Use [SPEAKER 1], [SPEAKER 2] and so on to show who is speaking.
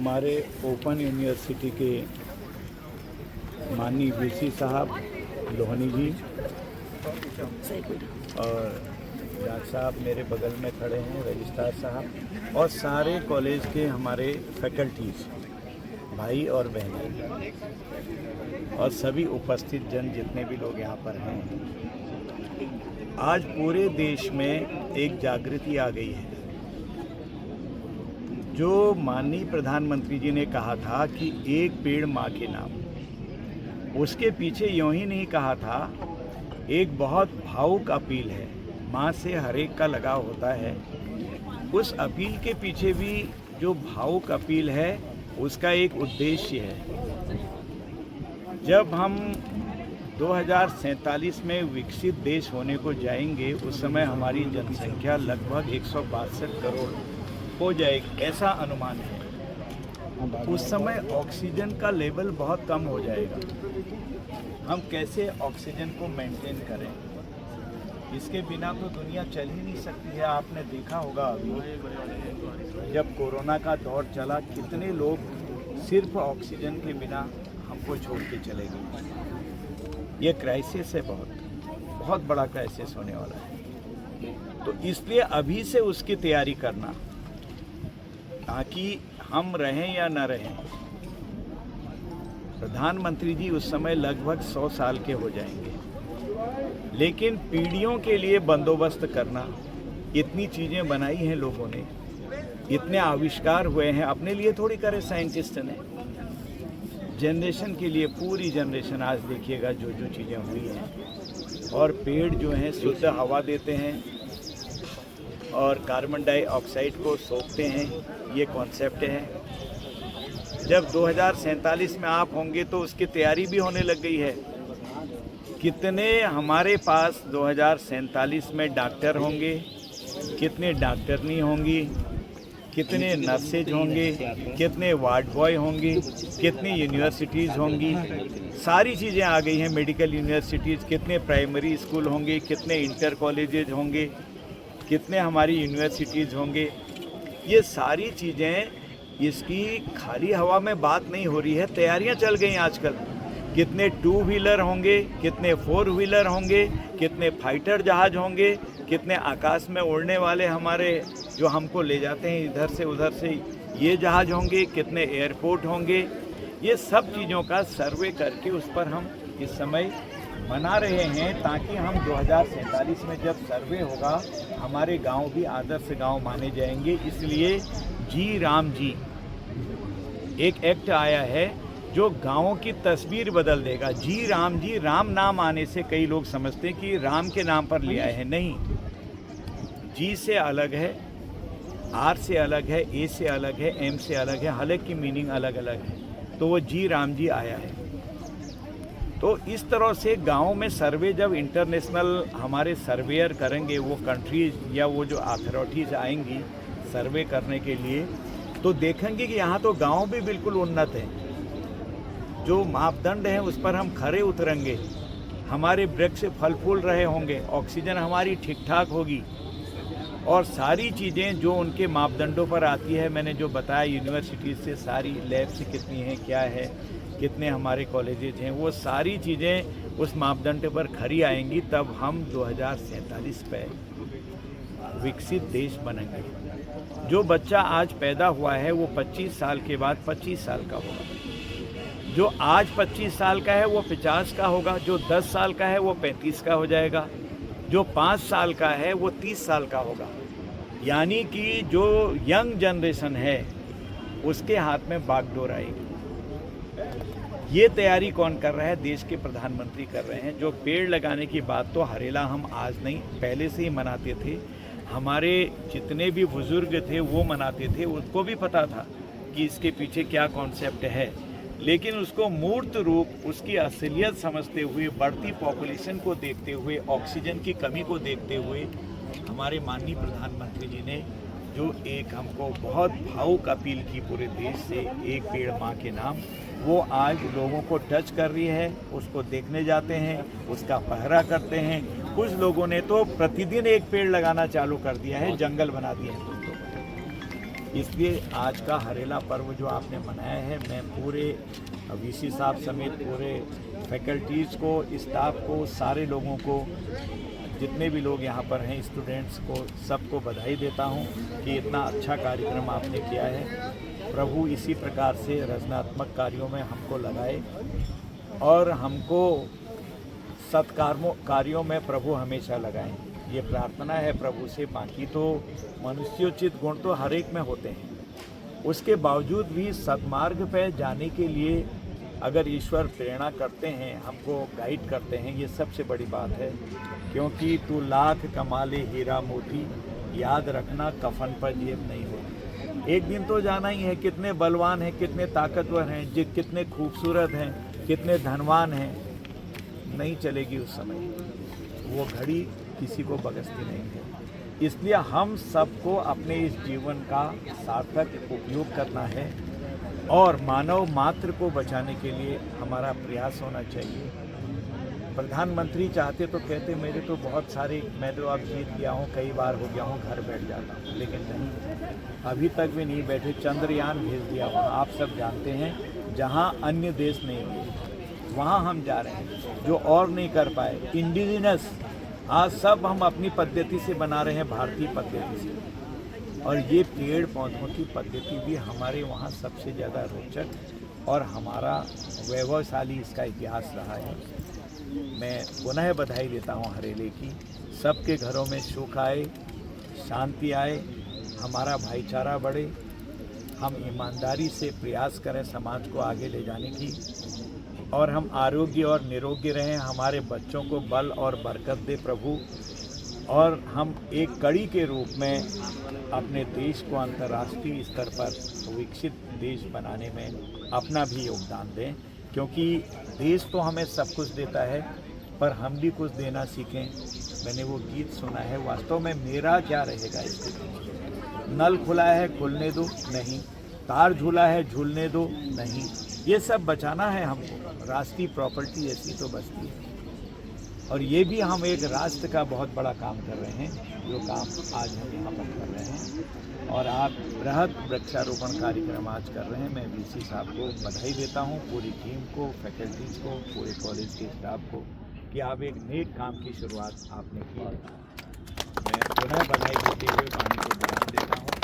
[SPEAKER 1] हमारे open university के माननीय वीसी साहब लोहनी जी और जज साहब मेरे बगल में खड़े हैं, रजिस्ट्रार साहब और सारे कॉलेज के हमारे फैकल्टीज भाई और बहनें और सभी उपस्थित जन जितने भी लोग यहाँ पर हैं, आज पूरे देश में एक जागृति आ गई है। जो माननीय प्रधानमंत्री जी ने कहा था कि एक पेड़ माँ के नाम, उसके पीछे यूं ही नहीं कहा था, एक बहुत भावुक अपील है। माँ से हर एक का लगाव होता है। उस अपील के पीछे भी जो भावुक अपील है उसका एक उद्देश्य है। जब हम 2047 में विकसित देश होने को जाएंगे, उस समय हमारी जनसंख्या लगभग 162 करोड़ हो जाएगी, ऐसा अनुमान है। उस समय ऑक्सीजन का लेवल बहुत कम हो जाएगा। हम कैसे ऑक्सीजन को मेंटेन करें? इसके बिना तो दुनिया चल ही नहीं सकती है। आपने देखा होगा अभी जब कोरोना का दौर चला, कितने लोग सिर्फ ऑक्सीजन के बिना हमको छोड़ के चले गए। ये क्राइसिस है, बहुत बड़ा क्राइसिस होने वाला है। तो इसलिए अभी से उसकी तैयारी करना, ताकि हम रहें या न रहें। प्रधानमंत्री जी उस समय लगभग 100 साल के हो जाएंगे, लेकिन पीढ़ियों के लिए बंदोबस्त करना, इतनी चीज़ें बनाई हैं लोगों ने, इतने आविष्कार हुए हैं, अपने लिए थोड़ी करे साइंटिस्ट ने, जनरेशन के लिए, पूरी जनरेशन। आज देखिएगा जो जो चीज़ें हुई हैं। और पेड़ जो हैं शुद्ध हवा देते हैं और कार्बन डाइऑक्साइड को सोखते हैं, ये कॉन्सेप्ट है। जब 2047 में आप होंगे तो उसकी तैयारी भी होने लग गई है। कितने हमारे पास 2047 में डॉक्टर होंगे, कितने डॉक्टरनी होंगी, कितने नर्सेज होंगे, कितने वार्ड बॉय होंगे, कितनी यूनिवर्सिटीज़ होंगी। सारी चीज़ें आ गई हैं, मेडिकल यूनिवर्सिटीज़, कितने प्राइमरी स्कूल होंगे, कितने इंटर कॉलेजेज होंगे, कितने हमारी यूनिवर्सिटीज़ होंगे। ये सारी चीज़ें, इसकी खाली हवा में बात नहीं हो रही है, तैयारियां चल गई आजकल। कितने 2 व्हीलर होंगे, कितने 4 व्हीलर होंगे, कितने फाइटर जहाज होंगे, कितने आकाश में उड़ने वाले हमारे जो हमको ले जाते हैं इधर से उधर से, ये जहाज होंगे, कितने एयरपोर्ट होंगे। ये सब चीज़ों का सर्वे करके उस पर हम इस समय बना रहे हैं, ताकि हम 2047 में जब सर्वे होगा, हमारे गांव भी आदर्श गांव माने जाएंगे। इसलिए जी राम जी एक एक्ट आया है जो गांवों की तस्वीर बदल देगा। जी, राम नाम आने से कई लोग समझते हैं कि राम के नाम पर लिया है। नहीं, जी से अलग है, आर से अलग है, ए से अलग है, एम से अलग है, हर एक की मीनिंग अलग अलग है। तो वो जी राम जी आया है। तो इस तरह से गाँव में सर्वे जब इंटरनेशनल हमारे सर्वेयर करेंगे, वो कंट्रीज या वो जो अथॉरिटीज़ आएंगी सर्वे करने के लिए, तो देखेंगे कि यहाँ तो गांव भी बिल्कुल उन्नत है। जो मापदंड हैं उस पर हम खरे उतरेंगे, हमारे वृक्ष फल फूल रहे होंगे, ऑक्सीजन हमारी ठीक ठाक होगी, और सारी चीज़ें जो उनके मापदंडों पर आती है, मैंने जो बताया यूनिवर्सिटीज़ से सारी लैब्स कितनी हैं, क्या है, कितने हमारे कॉलेजेज हैं, वो सारी चीज़ें उस मापदंड पर खरी आएंगी। तब हम 2047 पे विकसित देश बनेंगे। जो बच्चा आज पैदा हुआ है वो 25 साल के बाद 25 साल का होगा। जो आज 25 साल का है वो 50 का होगा। जो 10 साल का है वो 35 का हो जाएगा। जो 5 साल का है वो 30 साल का होगा। यानी कि जो यंग जनरेशन है उसके हाथ में बागडोर आएगी। ये तैयारी कौन कर रहा है? देश के प्रधानमंत्री कर रहे हैं। जो पेड़ लगाने की बात तो हरेला हम आज नहीं, पहले से ही मनाते थे। हमारे जितने भी बुजुर्ग थे वो मनाते थे, उनको भी पता था कि इसके पीछे क्या कॉन्सेप्ट है, लेकिन उसको मूर्त रूप, उसकी असलियत समझते हुए, बढ़ती पॉपुलेशन को देखते हुए, ऑक्सीजन की कमी को देखते हुए, हमारे माननीय प्रधानमंत्री जी ने जो एक हमको बहुत भावुक अपील की पूरे देश से, एक पेड़ माँ के नाम, वो आज लोगों को टच कर रही है। उसको देखने जाते हैं, उसका पहरा करते हैं। कुछ लोगों ने तो प्रतिदिन एक पेड़ लगाना चालू कर दिया है, जंगल बना दिए हैं कुछ लोगों ने। इसलिए आज का हरेला पर्व जो आपने मनाया है, मैं पूरे वीसी साहब समेत पूरे फैकल्टीज़ को, स्टाफ को, सारे लोगों को, जितने भी लोग यहाँ पर हैं, स्टूडेंट्स को, सबको बधाई देता हूँ कि इतना अच्छा कार्यक्रम आपने किया है। प्रभु इसी प्रकार से रचनात्मक कार्यों में हमको लगाए और हमको कार्यों में प्रभु हमेशा लगाएं। ये प्रार्थना है प्रभु से। बाकी तो मनुष्योचित गुण तो हर एक में होते हैं, उसके बावजूद भी सद्मार्ग पे जाने के लिए अगर ईश्वर प्रेरणा करते हैं, हमको गाइड करते हैं, ये सबसे बड़ी बात है। क्योंकि तू लाख कमा ले हीरा मोती, याद रखना कफन पर जेब नहीं होती। एक दिन तो जाना ही है। कितने बलवान हैं, कितने ताकतवर हैं, कितने खूबसूरत हैं, कितने धनवान हैं, नहीं चलेगी उस समय। वो घड़ी किसी को बख्शती नहीं है। इसलिए हम सबको अपने इस जीवन का सार्थक उपयोग करना है और मानव मात्र को बचाने के लिए हमारा प्रयास होना चाहिए। प्रधानमंत्री चाहते तो कहते मेरे तो बहुत सारे, मैं तो अब जीत गया हूँ, कई बार हो गया हूँ, घर बैठ जाता हूँ, लेकिन नहीं, अभी तक भी नहीं बैठे। चंद्रयान भेज दिया वहाँ, आप सब जानते हैं, जहाँ अन्य देश नहीं गए वहाँ हम जा रहे हैं, जो और नहीं कर पाए। इंडिजिनस आज सब हम अपनी पद्धति से बना रहे हैं, भारतीय पद्धति से। और ये पेड़ पौधों की पद्धति भी हमारे वहाँ सबसे ज़्यादा रोचक और हमारा वैभवशाली इसका इतिहास रहा है। मैं पुनः बधाई देता हूँ हरेले की। सबके घरों में सुख आए, शांति आए, हमारा भाईचारा बढ़े, हम ईमानदारी से प्रयास करें समाज को आगे ले जाने की, और हम आरोग्य और निरोगी रहें। हमारे बच्चों को बल और बरकत दे प्रभु, और हम एक कड़ी के रूप में अपने देश को अंतर्राष्ट्रीय स्तर पर विकसित देश बनाने में अपना भी योगदान दें। क्योंकि देश तो हमें सब कुछ देता है, पर हम भी कुछ देना सीखें। मैंने वो गीत सुना है, वास्तव में मेरा क्या रहेगा इसके पीछे? नल खुला है खुलने दो, नहीं। तार झूला है झूलने दो, नहीं। ये सब बचाना है हमको। राष्ट्रीय प्रॉपर्टी ऐसी तो बचती है, और ये भी हम एक राष्ट्र का बहुत बड़ा काम कर रहे हैं, जो काम आज हम यहाँ पर कर रहे हैं। और आप बृहद वृक्षारोपण कार्यक्रम आज कर रहे हैं। मैं वीसी साहब को बधाई देता हूँ, पूरी टीम को, फैकल्टीज़ को, पूरे कॉलेज के स्टाफ को, कि आप एक नेक काम की शुरुआत आपने की। मैं पुनः बधाई देते हुए वाणी को विराम देता हूँ।